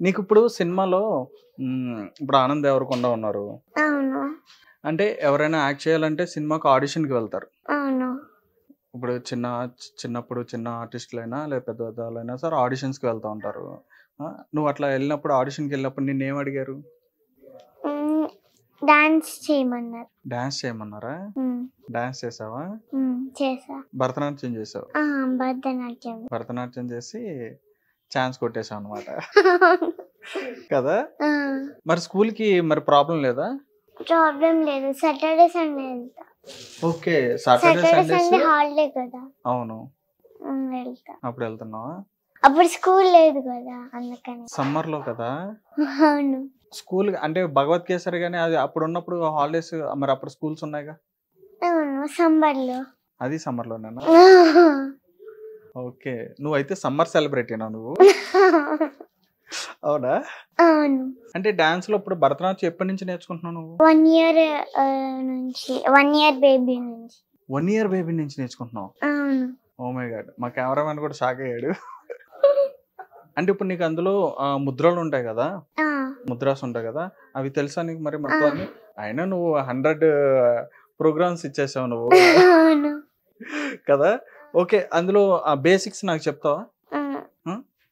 నీకు ఇప్పుడు సినిమాలో ఇప్పుడు ఆనంద్ దేవరకొండ ఉన్నారు. అవును. అంటే ఎవరైనా యాక్ట్ చేయాలంటే సినిమాకి ఆడిషన్‌కి వెళ్తారు. అవును. ఇప్పుడు చిన్నప్పుడు చిన్న ఆర్టిస్టులైనా లేదా పెద్ద పెద్దవాళ్ళైనా సరే ఆడిషన్స్‌కి వెళ్తా ఉంటారు. నువ్వు అట్లా వెళ్ళినప్పుడు ఆడిషన్‌కి వెళ్ళినప్పుడు నిన్నేం అడిగారు? డాన్స్ చేయమన్నారు. డాన్స్ చేయమన్నారా? డాన్స్ చేసావా? చేసా. భరతనాట్యం చేసావు. భరతనాట్యం. భరతనాట్యం చేసి ఛాన్స్ కొట్టేసావు అన్నమాట. కదా? మరి స్కూల్‌కి మరి ప్రాబ్లమ్ లేదా? ప్రాబ్లం లేదు. సాటర్డే సండే వెళ్తా. ఓకే. సాటర్డే సండే హాలిడే కదా. అవును. వెళ్తా. అప్పుడు వెళ్తున్నావా? అప్పుడు స్కూల్ లేదు కదా అందుకని. సమ్మర్‌లో కదా? అవును. స్కూల్ అంటే భగవత్ కేసరి గాని అది అప్పుడు ఉన్నప్పుడు హాలిడేస్ మరి అప్పుడు స్కూల్స్ ఉన్నాయిగా? అవును. సమ్మర్‌లో. అది సమ్మర్‌లోనేనా? ఓకే. నువ్వైతే సమ్మర్ సెలబ్రిటీనా నువ్వు? అవునా? అవును. అంటే డాన్స్‌లో ఇప్పుడు భరతనాట్యం ఎప్పటి నుంచి నేర్చుకుంటున్నావు నువ్వు? 1 ఇయర్ నుంచి. 1 ఇయర్ బేబీ నుంచి. 1 ఇయర్ బేబీ నుంచి నేర్చుకుంటున్నావు? అవును. Oh my God! మా కెమెరామెన్ కూడా షాక్ అయ్యాడు. అంటే ఇప్పుడు నీకు అందులో ముద్రలు ఉంటాయి కదా? ముద్రాస్ ఉంటాయి కదా? అవి తెలుసా నీకు మరి మొత్తం అన్ని? అయినా నువ్వు 100 ప్రోగ్రామ్స్ ఇచ్చేసావు నువ్వు. అవును. కదా? ఓకే. అందులో ఆ బేసిక్స్ నాకు చెప్తావా?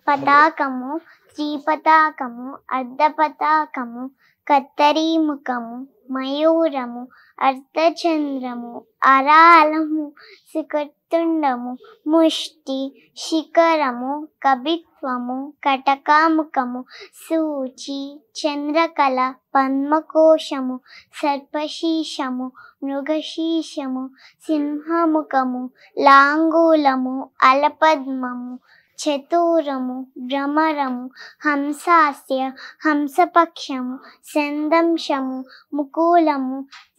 పతాకము, శ్రీపతాకము, అర్ధపతాకము, కత్తరీముఖము, మయూరము, అర్ధచంద్రము, అరాళము, శిఖతుండము, ముష్టి, శిఖరము, కవిత్వము, కటకాముఖము, సూచి, చంద్రకళ, పద్మకోశము, సర్పశీషము, మృగశీషము, సింహముఖము, లాంగూలము, అలపద్మము, చతురము, భ్రమరము, హంసాస్య, హంసపక్షము, సందంశము, ముకూలము,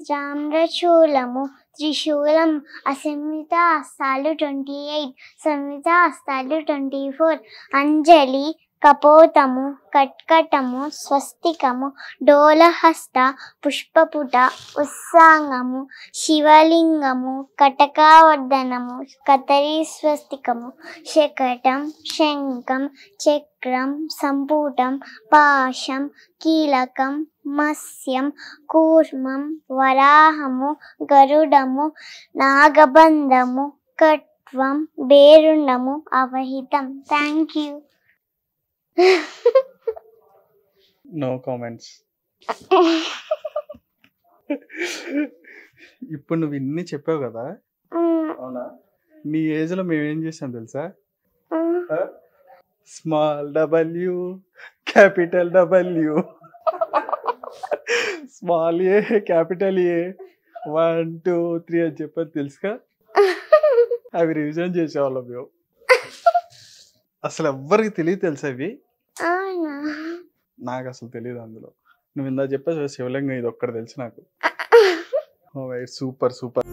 తామ్రశూలము, త్రిశూలం, అసంహిత హస్తాలు 28, సంహిత హస్తాలు 24, అంజలి, కపోతము, కట్కటము, స్వస్తికము, డోలహస్త, పుష్పపుట, ఉత్సాంగము, శివలింగము, కటకావర్ధనము, కతరీ స్వస్తికము, శకటం, శంఖం, చక్రం, సంపుటం, పాశం, కీలకం, మత్స్యం, కూర్మం, వరాహము, గరుడము, నాగబంధము, కట్వం, బేరుండము, అవహితం. Thank you. No comments. ఇప్పుడు నువ్వు ఇన్ని చెప్పావు కదా? అవునా? నీ ఏజ్ లో మేము ఏం చేసాం తెలుసా? Small W, capital W, small ఏ, క్యాపిటల్ ఏ, 1 2 3 అని చెప్పని తెలుసుగా? అవి రివిజన్ చేసేవాళ్ళం మేము. అసలు ఎవ్వరికి తెలియదు తెలుసా అవి? నాకు అసలు తెలియదు అందులో. నువ్వు ఇందా చెప్పావు శివలింగం, ఇది ఒక్కటి తెలుసు నాకు. Super super.